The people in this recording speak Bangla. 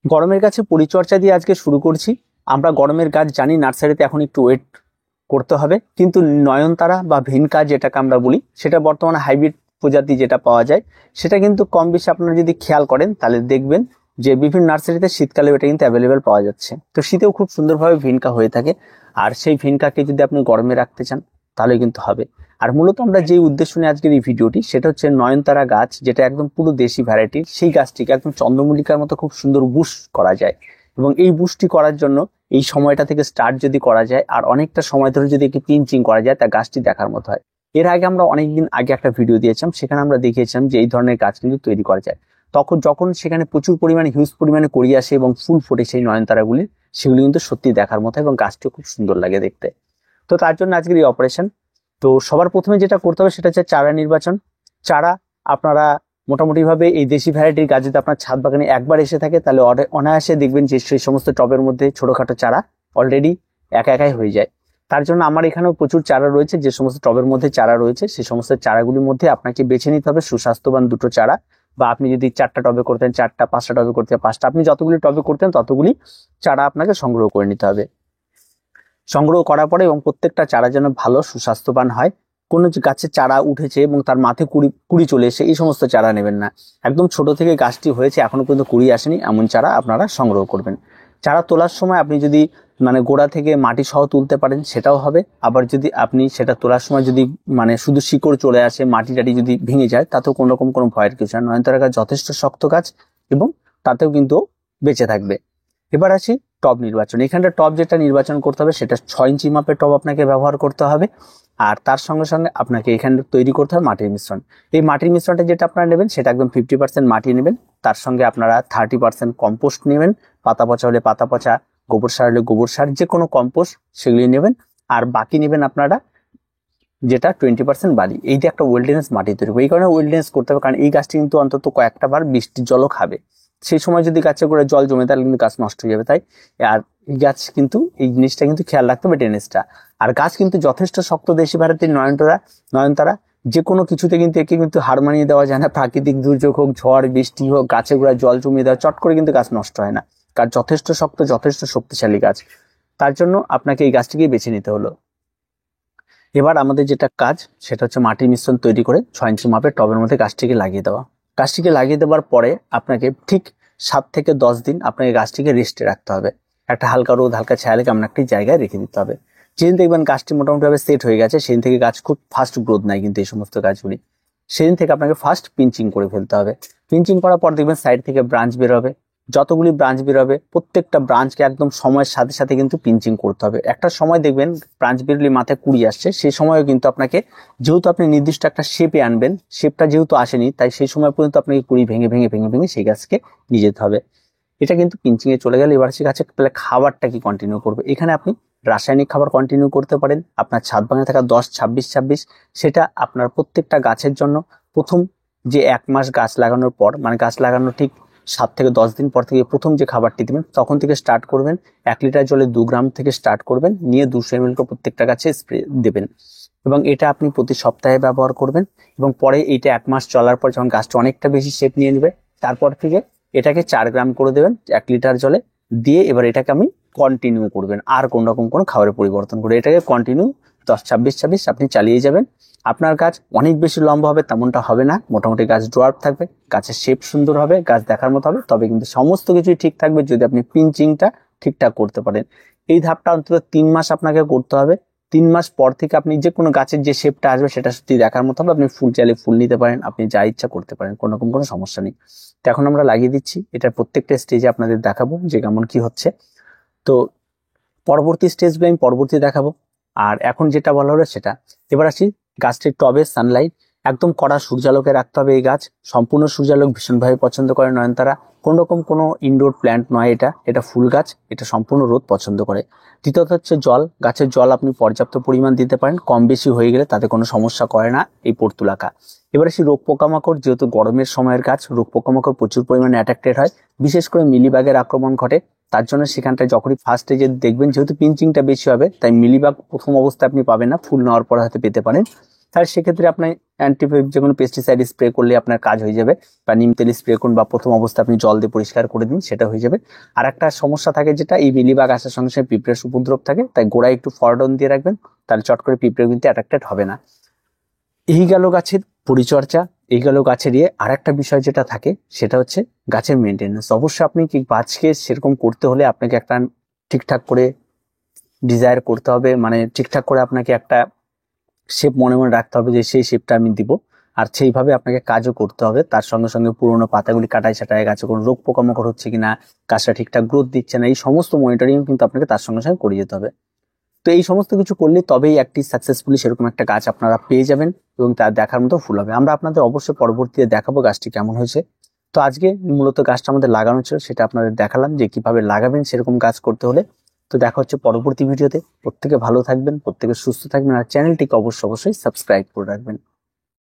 গরমের গাছে পরিচর্যা দিয়ে আজকে শুরু করছি। আমরা গরমের গাছ জানি নার্সারিতে এখন একটু ওয়েট করতে হবে, কিন্তু নয়নতারা বা ভিনকা যেটাকে আমরা বলি, সেটা বর্তমানে হাইব্রিড প্রজাতি যেটা পাওয়া যায়, সেটা কিন্তু কম বেশি আপনারা যদি খেয়াল করেন তাহলে দেখবেন যে বিভিন্ন নার্সারিতে শীতকালে এটা কিন্তু অ্যাভেলেবেল পাওয়া যাচ্ছে। তো শীতেও খুব সুন্দরভাবে ভিনকা হয়ে থাকে, আর সেই ভিনকাকে যদি আপনি গরমে রাখতে চান তাহলে কিন্তু হবে। আর মূলত আমরা যে উদ্দেশ্য নিয়ে আজকের এই ভিডিওটি, সেটা হচ্ছে নয়নতারা গাছ, যেটা একদম পুরো দেশি ভ্যারাইটির, সেই গাছটিকে একদম চন্দ্রমল্লিকার মতো খুব সুন্দর বুশ করা যায়। এবং এই বুশটি করার জন্য এই সময়টা থেকে স্টার্ট যদি করা যায় আর অনেকটা সময় ধরে যদি একটু পিঞ্চিং করা যায়, তা গাছটি দেখার মতো হয়। এর আগে আমরা অনেকদিন আগে একটা ভিডিও দিয়েছিলাম, সেখানে আমরা দেখিয়েছিলাম যে এই ধরনের গাছ কিন্তু তৈরি করা যায়। যখন সেখানে প্রচুর পরিমাণে হিউজ পরিমাণে কড়ি আসে এবং ফুল ফোটে সেই নয়নতারাগুলি, সেগুলি কিন্তু সত্যি দেখার মতো এবং গাছটিও খুব সুন্দর লাগে দেখতে। তো তার জন্য আজকের এই অপারেশন। তো সবার প্রথমে যেটা করতে হবে সেটা হচ্ছে চারা নির্বাচন। চারা আপনারা মোটামুটি ভাবে এই দেশি ভ্যারাইটির গাছ যদি আপনার ছাদ বাগানে একবার এসে থাকে, তাহলে অনায়াসে দেখবেন যে সেই সমস্ত টবের মধ্যে ছোটখাটো চারা অলরেডি একাই হয়ে যায়। তার জন্য আমার এখানেও প্রচুর চারা রয়েছে, যে সমস্ত টবের মধ্যে চারা রয়েছে সেই সমস্ত চারাগুলির মধ্যে আপনাকে বেছে নিতে হবে সুস্বাস্থ্যবান দুটো চারা। বা আপনি যদি 4টা টবে করতেন 4টা, 5টা টবে করতেন 5টা, আপনি যতগুলি টবে করতেন ততগুলি চারা আপনাকে সংগ্রহ করে নিতে হবে। সংগ্রহ করার পরে এবং প্রত্যেকটা চারা যেন ভালো সুস্বাস্থ্যবান হয়। কোনো গাছের চারা উঠেছে এবং তার মাথায় কুড়ি চলে এসে এই সমস্ত চারা নেবেন না। একদম ছোট থেকে গাছটি হয়েছে এখনো পর্যন্ত কুড়ি আসেনি এমন চারা আপনারা সংগ্রহ করবেন। চারা তোলার সময় আপনি যদি গোড়া থেকে মাটি সহ তুলতে পারেন সেটাও হবে। আবার যদি আপনি সেটা তোলার সময় যদি শুধু শিকড় চলে আসে, মাটি টাটি যদি ভেঙে যায়, তাতেও কোনো রকম কোনো ভয়ের কিছু না। নয়নতারা গাছ যথেষ্ট শক্ত গাছ এবং তাতেও কিন্তু বেঁচে থাকবে। এবার আসি টব নির্বাচন। এখানটা টব যেটা নির্বাচন করতে হবে সেটা 6 ইঞ্চি মাপের টব আপনাকে ব্যবহার করতে হবে। আর তার সঙ্গে সঙ্গে আপনাকে এখানে তৈরি করতে হবে মাটির মিশ্রণ। এই মাটির মিশ্রণটা যেটা আপনারা নেবেন সেটা একদম 50% মাটি নেবেন, তার সঙ্গে আপনারা 30% কম্পোস্ট নেবেন, পাতা পচা হলে পাতা পচা, গোবর সার হলে গোবর সার, যে কোনো কম্পোস্ট সেগুলি নেবেন। আর বাকি নেবেন আপনারা যেটা 20% বালি। এই যে একটা ওয়েলডেনেস মাটি তৈরি করবে, এই কারণে ওয়েলডেনেস করতে হবে কারণ এই গাছটি কিন্তু অন্তত কয়েকটা বার বৃষ্টির জলও খাবে। সেই সময় যদি গাছে করে জল জমে তাহলে কিন্তু গাছ নষ্ট হয়ে যাবে। তাই আর এই গাছ কিন্তু এই জিনিসটা কিন্তু খেয়াল রাখতে হবে, ড্রেনেজটা। আর গাছ কিন্তু যথেষ্ট শক্ত দেশি ভ্যারাইটির নয়নতারা যে কোনো কিছুতে কিন্তু একে কিন্তু হার মানিয়ে দেওয়া যায় না। প্রাকৃতিক দুর্যোগ হোক, ঝড় বৃষ্টি হোক, গাছে গোড়ায় জল জমিয়ে দেওয়া, চট করে কিন্তু গাছ নষ্ট হয় না। গাছ যথেষ্ট শক্ত, যথেষ্ট শক্তিশালী গাছ। তার জন্য আপনাকে এই গাছটিকেই বেছে নিতে হলো। এবার আমাদের যেটা কাজ সেটা হচ্ছে মাটির মিশ্রণ তৈরি করে 6 ইঞ্চি মাপের টবের মধ্যে গাছটিকে লাগিয়ে দেওয়া। গাছটিকে লাগিয়ে দেওয়ার পরে আপনাকে ঠিক 7 থেকে 10 দিন আপনাকে গাছটিকে রেস্টে রাখতে হবে। একটা হালকা রোদ, হালকা ছায়া লেগে এমন একটি জায়গায় রেখে দিতে হবে। যেদিন দেখবেন গাছটি মোটামুটি ভাবে সেট হয়ে গেছে, সেদিন থেকে গাছ খুব ফাস্ট গ্রোথ নেয় কিন্তু এই সমস্ত গাছগুলি। সেদিন থেকে আপনাকে ফার্স্ট পিঞ্চিং করে ফেলতে হবে। পিঞ্চিং করার পর দেখবেন সাইড থেকে ব্রাঞ্চ বেরোবে। যতগুলি ব্রাঞ্চ বেরোবে প্রত্যেকটা ব্রাঞ্চকে একদম সময়ের সাথে সাথে কিন্তু পিঞ্চিং করতে হবে। একটা সময় দেখবেন ব্রাঞ্চ বেরোলে মাথায় কুড়ি আসছে, সেই সময়ও কিন্তু আপনাকে, যেহেতু আপনি নির্দিষ্ট একটা শেপে আনবেন, শেপটা যেহেতু আসেনি, তাই সেই সময় পর্যন্ত আপনাকে কুড়ি ভেঙে ভেঙে ভেঙে ভেঙে সেই গাছকে নিয়ে যেতে হবে। এটা কিন্তু পিঞ্চিং এ চলে গেলে এবার সেই গাছে তাহলে খাবারটা কি কন্টিনিউ করবে। এখানে আপনি রাসায়নিক খাবার কন্টিনিউ করতে পারেন। আপনার ছাদ বাগানে থাকা 10-26-26, সেটা আপনার প্রত্যেকটা গাছের জন্য প্রথম যে 1 মাস গাছ লাগানোর পর, গাছ লাগানোর ঠিক 7 থেকে 10 দিন পর থেকে প্রথম যে খাবারটি দেবেন তখন থেকে স্টার্ট করবেন। 1 লিটার জলে 2 গ্রাম থেকে স্টার্ট করবেন, নিয়ে 200 ml করে প্রত্যেকটা গাছে স্প্রে দেবেন। এবং এটা আপনি প্রতি সপ্তাহে ব্যবহার করবেন। এবং পরে এইটা 1 মাস চলার পর যখন গাছটা অনেকটা বেশি শেপ নিয়ে নেবে, তারপর থেকে এটাকে 4 গ্রাম করে দেবেন 1 লিটার জলে দিয়ে। এবার এটাকে আমি কন্টিনিউ করবেন, আর কোন রকম কোনো খাবারের পরিবর্তন করে এটাকে কন্টিনিউ 10-26-26 আপনি চালিয়ে যাবেন। আপনার গাছ অনেক বেশি লম্বা হবে তেমনটা হবে না, মোটামুটি গাছ ডোয়ার্ফ থাকবে, গাছের শেপ সুন্দর হবে, গাছ দেখার মতো হবে। তবে কিন্তু সমস্ত কিছুই ঠিক থাকবে যদি আপনি পিঞ্চিংটা ঠিকঠাক করতে পারেন। এই ধাপটা অন্তত 3 মাস আপনাকে করতে হবে। 3 মাস পর থেকে আপনি যে কোনো গাছের যে শেপটা আসবে সেটা সত্যি দেখার মতো হবে। আপনি ফুল চাইলে ফুল নিতে পারেন, আপনি যা ইচ্ছা করতে পারেন, কোনো রকম কোনো সমস্যা নেই। তো এখন আমরা লাগিয়ে দিচ্ছি, এটা প্রত্যেকটা স্টেজে আপনাদের দেখাবো যে কেমন কি হচ্ছে। তো পরবর্তী স্টেজগুলো আমি পরবর্তী দেখাবো। আর এখন যেটা বলা হলো সেটা, এবার আসি গাছটির টবে সানলাইট একদম কড়া সূর্যালোকে রাখতে হবে। এই গাছ সম্পূর্ণ সূর্যালোক ভীষণভাবে পছন্দ করে নয়নতারা। কোন রকম কোনো ইনডোর প্ল্যান্ট নয়, এটা ফুল গাছ, এটা সম্পূর্ণ রোদ পছন্দ করে। দ্বিতীয়ত হচ্ছে জল। গাছের জল আপনি পর্যাপ্ত পরিমাণ দিতে পারেন, কম বেশি হয়ে গেলে তাতে কোনো সমস্যা করে না এই পর্তুলাকা। এবার আসি রোগ পোকামাকড়। যেহেতু গরমের সময়ের গাছ, রোগ পোকামাকড় প্রচুর পরিমাণে অ্যাট্রাক্টেড হয়, বিশেষ করে মিলিবাগের আক্রমণ ঘটে। তার জন্য সেখানটায় যখনই ফার্স্ট স্টেজে দেখবেন, যেহেতু পিঞ্চিংটা বেশি হবে তাই মিলিবাগ প্রথম অবস্থায় আপনি পাবেন না, ফুল নেওয়ার পরে হয়তো পেতে পারেন। তাহলে সেক্ষেত্রে আপনি অ্যান্টিবায়োটিক যে কোনো পেস্টিসাইড স্প্রে করলে আপনার কাজ হয়ে যাবে, বা নিম তেল স্প্রে করুন, বা প্রথম অবস্থায় আপনি জল দিয়ে পরিষ্কার করে দিন, সেটা হয়ে যাবে। আর একটা সমস্যা থাকে যেটা, এই মিলিবাগ আসার সঙ্গে সঙ্গে পিঁপড়ের উপদ্রব থাকে, তাই গোড়ায় একটু ফরডন দিয়ে রাখবেন, তাহলে চট করে পিঁপড়ে কিন্তু অ্যাট্রাক্টেড হবে না। এই গেল গাছের পরিচর্যা। এই গেল গাছের আর একটা বিষয় যেটা থাকে সেটা হচ্ছে গাছের মেনটেন্যান্স। অবশ্যই আপনি কি গাছকে সেরকম করতে হলে আপনাকে একটা ঠিকঠাক করে ডিজায়ার করতে হবে, মানে ঠিকঠাক করে আপনাকে একটা শেপ মনে মনে রাখতে হবে যে সেই শেপটা আমি দিব, আর সেইভাবে আপনাকে কাজও করতে হবে। তার সঙ্গে সঙ্গে পুরোনো পাতাগুলি কাটাই ছাটাই, গাছে কোনো রোগ পোকামাকড় হচ্ছে কিনা, গাছটা ঠিকঠাক গ্রোথ দিচ্ছে না, এই সমস্ত মনিটরিং কিন্তু আপনাকে তার সঙ্গে সঙ্গে করে যেতে হবে। তো এই সমস্ত কিছু করলে তবেই একটি সাকসেসফুলি সেরকম একটা গাছ আপনারা পেয়ে যাবেন এবং তার দেখার মতো ফুল হবে। আমরা আপনাদের অবশ্যই পরবর্তীতে দেখাবো গাছটি কেমন হয়েছে। তো আজকে মূলত গাছটা আমাদের লাগানো ছিল, সেটা আপনাদের দেখালাম যে কিভাবে লাগাবেন সেরকম গাছ করতে হলে। তো দেখা হচ্ছে পরবর্তী ভিডিওতে। প্রত্যেকে ভালো থাকবেন, প্রত্যেকে সুস্থ থাকবেন, আর চ্যানেলটিকে অবশ্যই সাবস্ক্রাইব করে রাখবেন।